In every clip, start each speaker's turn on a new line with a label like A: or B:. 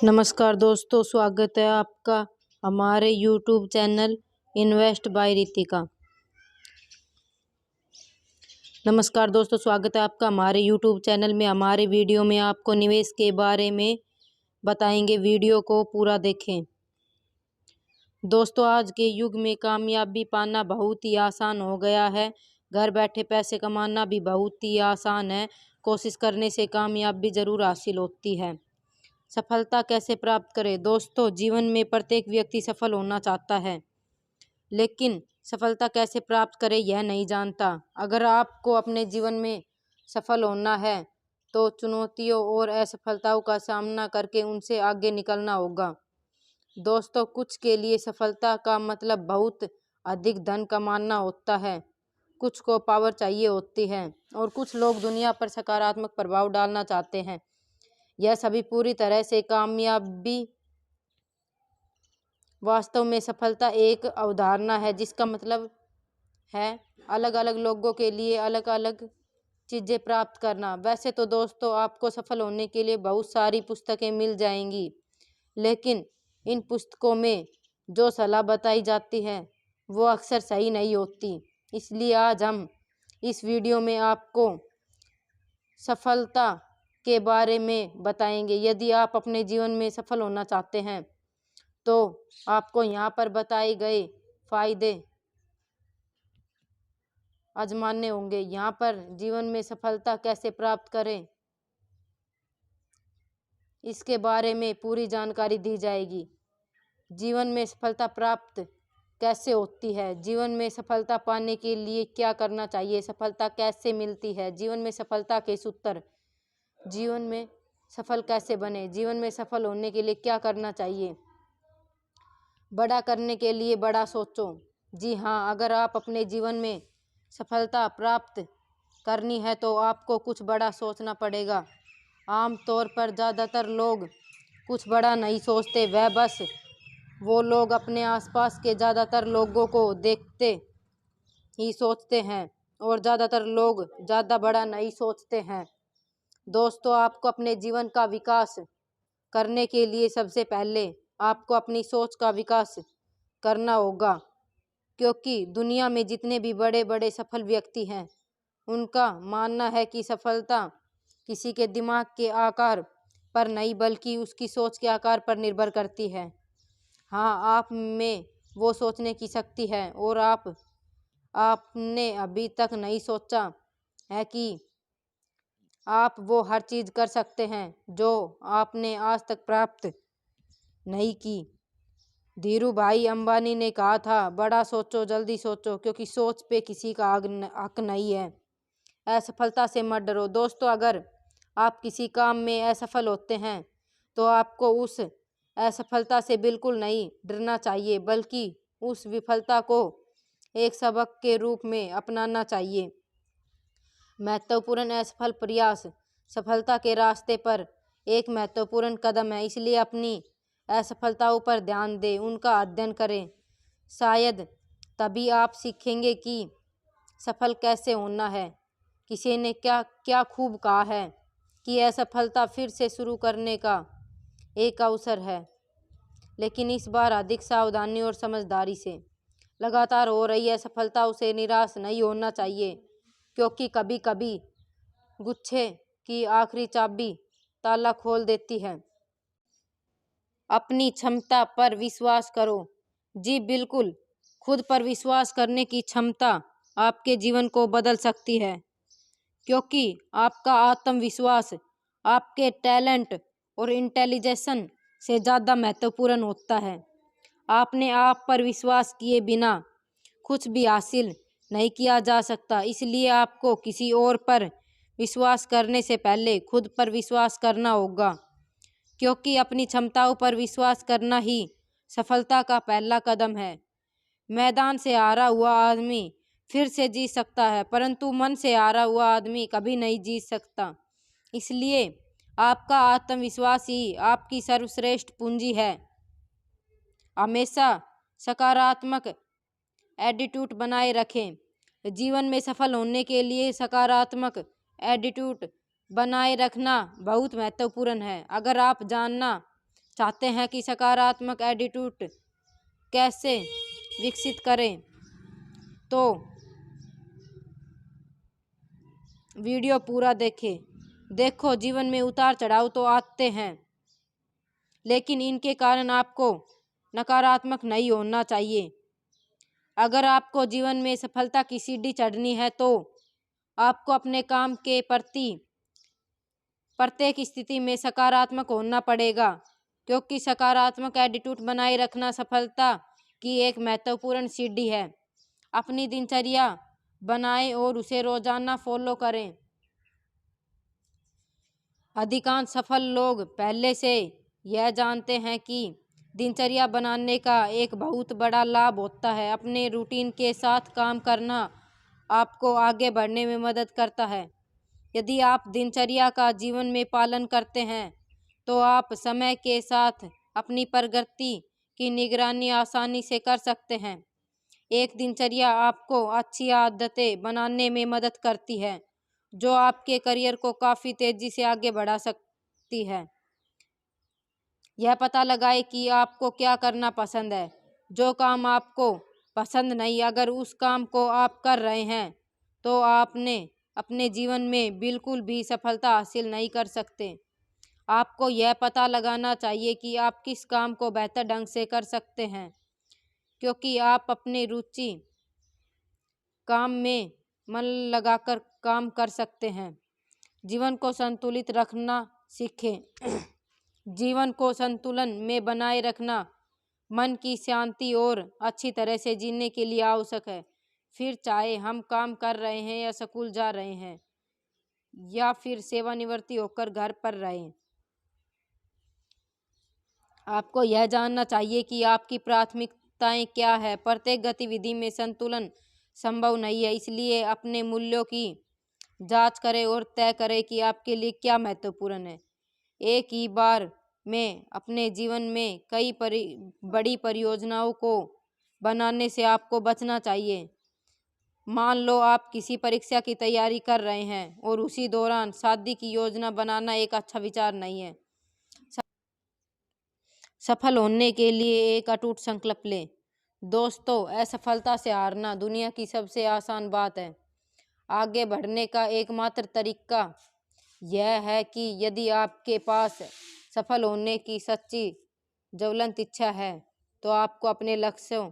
A: नमस्कार दोस्तों, स्वागत है आपका हमारे YouTube channel invest by Ritika. नमस्कार दोस्तों, स्वागत है आपका हमारे YouTube चैनल में। हमारे वीडियो में आपको निवेश के बारे में बताएंगे, वीडियो को पूरा देखें। दोस्तों, आज के युग में कामयाबी पाना बहुत ही आसान हो गया है। घर बैठे पैसे कमाना भी बहुत ही आसान है। कोशिश करने से कामयाबी ज़रूर हासिल होती है। सफलता कैसे प्राप्त करें? दोस्तों, जीवन में प्रत्येक व्यक्ति सफल होना चाहता है, लेकिन सफलता कैसे प्राप्त करें यह नहीं जानता। अगर आपको अपने जीवन में सफल होना है तो चुनौतियों और असफलताओं का सामना करके उनसे आगे निकलना होगा। दोस्तों, कुछ के लिए सफलता का मतलब बहुत अधिक धन कमाना होता है, कुछ को पावर चाहिए होती है और कुछ लोग दुनिया पर सकारात्मक प्रभाव डालना चाहते हैं। यह सभी पूरी तरह से कामयाबी। वास्तव में सफलता एक अवधारणा है जिसका मतलब है अलग अलग लोगों के लिए अलग अलग चीज़ें प्राप्त करना। वैसे तो दोस्तों, आपको सफल होने के लिए बहुत सारी पुस्तकें मिल जाएंगी, लेकिन इन पुस्तकों में जो सलाह बताई जाती है वो अक्सर सही नहीं होती। इसलिए आज हम इस वीडियो में आपको सफलता के बारे में बताएंगे। यदि आप अपने जीवन में सफल होना चाहते हैं तो आपको यहाँ पर बताए गए फायदे आजमाने होंगे। यहाँ पर जीवन में सफलता कैसे प्राप्त करें इसके बारे में पूरी जानकारी दी जाएगी। जीवन में सफलता प्राप्त कैसे होती है? जीवन में सफलता पाने के लिए क्या करना चाहिए? सफलता कैसे मिलती है? जीवन में सफलता के सूत्र। जीवन में सफल कैसे बने? जीवन में सफल होने के लिए क्या करना चाहिए? बड़ा करने के लिए बड़ा सोचो। जी हाँ, अगर आप अपने जीवन में सफलता प्राप्त करनी है तो आपको कुछ बड़ा सोचना पड़ेगा। आमतौर पर ज़्यादातर लोग कुछ बड़ा नहीं सोचते। वह बस वो लोग अपने आसपास के ज़्यादातर लोगों को देखते ही सोचते हैं और ज़्यादातर लोग ज़्यादा बड़ा नहीं सोचते हैं। दोस्तों, आपको अपने जीवन का विकास करने के लिए सबसे पहले आपको अपनी सोच का विकास करना होगा, क्योंकि दुनिया में जितने भी बड़े बड़े सफल व्यक्ति हैं उनका मानना है कि सफलता किसी के दिमाग के आकार पर नहीं बल्कि उसकी सोच के आकार पर निर्भर करती है। हाँ, आप में वो सोचने की शक्ति है और आपने अभी तक नहीं सोचा है कि आप वो हर चीज़ कर सकते हैं जो आपने आज तक प्राप्त नहीं की। धीरू भाई अंबानी ने कहा था, बड़ा सोचो जल्दी सोचो, क्योंकि सोच पे किसी का हक नहीं है। असफलता से मत डरो। दोस्तों, अगर आप किसी काम में असफल होते हैं तो आपको उस असफलता से बिल्कुल नहीं डरना चाहिए, बल्कि उस विफलता को एक सबक के रूप में अपनाना चाहिए। महत्वपूर्ण असफल प्रयास सफलता के रास्ते पर एक महत्वपूर्ण कदम है, इसलिए अपनी असफलताओं पर ध्यान दें, उनका अध्ययन करें। शायद तभी आप सीखेंगे कि सफल कैसे होना है। किसी ने क्या खूब कहा है कि असफलता फिर से शुरू करने का एक अवसर है, लेकिन इस बार अधिक सावधानी और समझदारी से। लगातार हो रही असफलताओं से निराश नहीं होना चाहिए, क्योंकि कभी कभी गुच्छे की आखिरी चाबी ताला खोल देती है। अपनी क्षमता पर विश्वास करो। जी बिल्कुल, खुद पर विश्वास करने की क्षमता आपके जीवन को बदल सकती है, क्योंकि आपका आत्मविश्वास आपके टैलेंट और इंटेलिजेंस से ज़्यादा महत्वपूर्ण होता है। आपने आप पर विश्वास किए बिना कुछ भी हासिल नहीं किया जा सकता, इसलिए आपको किसी और पर विश्वास करने से पहले खुद पर विश्वास करना होगा, क्योंकि अपनी क्षमताओं पर विश्वास करना ही सफलता का पहला कदम है। मैदान से हारा हुआ आदमी फिर से जीत सकता है, परंतु मन से हारा हुआ आदमी कभी नहीं जीत सकता। इसलिए आपका आत्मविश्वास ही आपकी सर्वश्रेष्ठ पूंजी है। हमेशा सकारात्मक एटीट्यूड बनाए रखें। जीवन में सफल होने के लिए सकारात्मक एटीट्यूड बनाए रखना बहुत महत्वपूर्ण है। अगर आप जानना चाहते हैं कि सकारात्मक एटीट्यूड कैसे विकसित करें, तो वीडियो पूरा देखें। देखो, जीवन में उतार चढ़ाव तो आते हैं, लेकिन इनके कारण आपको नकारात्मक नहीं होना चाहिए। अगर आपको जीवन में सफलता की सीढ़ी चढ़नी है तो आपको अपने काम के प्रति प्रत्येक स्थिति में सकारात्मक होना पड़ेगा, क्योंकि सकारात्मक एटीट्यूड बनाए रखना सफलता की एक महत्वपूर्ण सीढ़ी है। अपनी दिनचर्या बनाएं और उसे रोजाना फॉलो करें। अधिकांश सफल लोग पहले से यह जानते हैं कि दिनचर्या बनाने का एक बहुत बड़ा लाभ होता है। अपने रूटीन के साथ काम करना आपको आगे बढ़ने में मदद करता है। यदि आप दिनचर्या का जीवन में पालन करते हैं तो आप समय के साथ अपनी प्रगति की निगरानी आसानी से कर सकते हैं। एक दिनचर्या आपको अच्छी आदतें बनाने में मदद करती है, जो आपके करियर को काफ़ी तेज़ी से आगे बढ़ा सकती है। यह पता लगाएं कि आपको क्या करना पसंद है। जो काम आपको पसंद नहीं, अगर उस काम को आप कर रहे हैं तो आपने अपने जीवन में बिल्कुल भी सफलता हासिल नहीं कर सकते। आपको यह पता लगाना चाहिए कि आप किस काम को बेहतर ढंग से कर सकते हैं, क्योंकि आप अपने रुचि काम में मन लगाकर काम कर सकते हैं। जीवन को संतुलित रखना सीखें। जीवन को संतुलन में बनाए रखना मन की शांति और अच्छी तरह से जीने के लिए आवश्यक है। फिर चाहे हम काम कर रहे हैं या स्कूल जा रहे हैं या फिर सेवानिवृत्ति होकर घर पर रहें, आपको यह जानना चाहिए कि आपकी प्राथमिकताएं क्या है। प्रत्येक गतिविधि में संतुलन संभव नहीं है, इसलिए अपने मूल्यों की जांच करें और तय करें कि आपके लिए क्या महत्वपूर्ण है। एक ही बार में अपने जीवन में कई बड़ी परियोजनाओं को बनाने से आपको बचना चाहिए। मान लो आप किसी परीक्षा की तैयारी कर रहे हैं और उसी दौरान शादी की योजना बनाना एक अच्छा विचार नहीं है। सफल होने के लिए एक अटूट संकल्प लें। दोस्तों, असफलता से हारना दुनिया की सबसे आसान बात है। आगे बढ़ने का एकमात्र तरीका यह है कि यदि आपके पास सफल होने की सच्ची ज्वलंत इच्छा है तो आपको अपने लक्ष्यों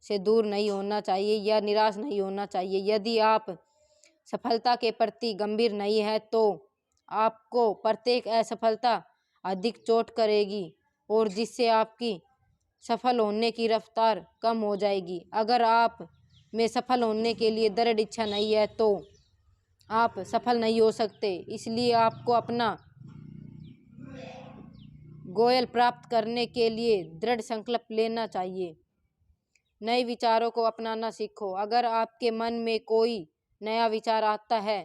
A: से दूर नहीं होना चाहिए या निराश नहीं होना चाहिए। यदि आप सफलता के प्रति गंभीर नहीं है तो आपको प्रत्येक असफलता अधिक चोट करेगी और जिससे आपकी सफल होने की रफ्तार कम हो जाएगी। अगर आप में सफल होने के लिए दृढ़ इच्छा नहीं है तो आप सफल नहीं हो सकते। इसलिए आपको अपना गोल प्राप्त करने के लिए दृढ़ संकल्प लेना चाहिए। नए विचारों को अपनाना सीखो। अगर आपके मन में कोई नया विचार आता है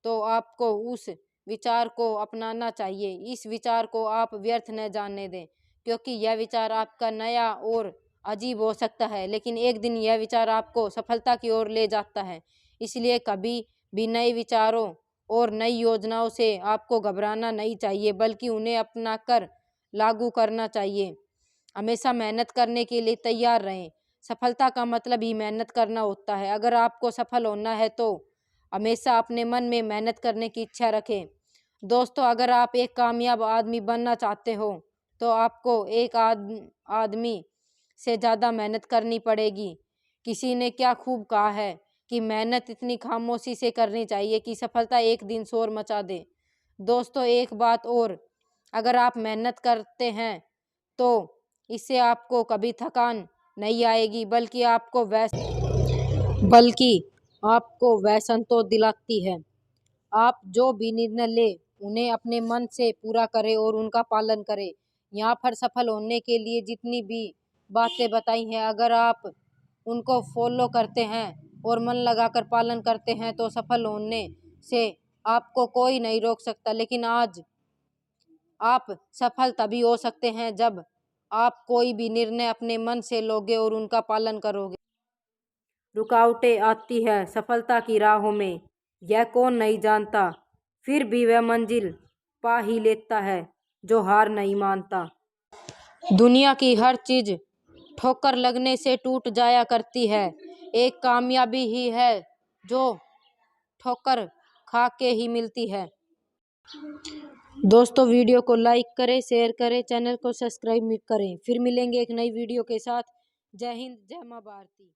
A: तो आपको उस विचार को अपनाना चाहिए। इस विचार को आप व्यर्थ न जाने दें, क्योंकि यह विचार आपका नया और अजीब हो सकता है, लेकिन एक दिन यह विचार आपको सफलता की ओर ले जाता है। इसलिए कभी भी नए विचारों और नई योजनाओं से आपको घबराना नहीं चाहिए, बल्कि उन्हें अपनाकर लागू करना चाहिए। हमेशा मेहनत करने के लिए तैयार रहें। सफलता का मतलब ही मेहनत करना होता है। अगर आपको सफल होना है तो हमेशा अपने मन में मेहनत करने की इच्छा रखें। दोस्तों, अगर आप एक कामयाब आदमी बनना चाहते हो तो आपको एक आदमी से ज़्यादा मेहनत करनी पड़ेगी। किसी ने क्या खूब कहा है कि मेहनत इतनी खामोशी से करनी चाहिए कि सफलता एक दिन शोर मचा दे। दोस्तों, एक बात और, अगर आप मेहनत करते हैं तो इससे आपको कभी थकान नहीं आएगी, बल्कि आपको वह संतोष दिलाती है। आप जो भी निर्णय ले उन्हें अपने मन से पूरा करें और उनका पालन करें। यहाँ पर सफल होने के लिए जितनी भी बातें बताई हैं, अगर आप उनको फॉलो करते हैं और मन लगाकर पालन करते हैं तो सफल होने से आपको कोई नहीं रोक सकता। लेकिन आज आप सफल तभी हो सकते हैं जब आप कोई भी निर्णय अपने मन से लोगे और उनका पालन करोगे। रुकावटें आती है सफलता की राहों में, यह कौन नहीं जानता। फिर भी वह मंजिल पा ही लेता है जो हार नहीं मानता। दुनिया की हर चीज ठोकर लगने से टूट जाया करती है। एक कामयाबी ही है जो ठोकर खा के ही मिलती है। दोस्तों, वीडियो को लाइक करें, शेयर करें, चैनल को सब्सक्राइब करें। फिर मिलेंगे एक नई वीडियो के साथ। जय हिंद, जय मां भारती।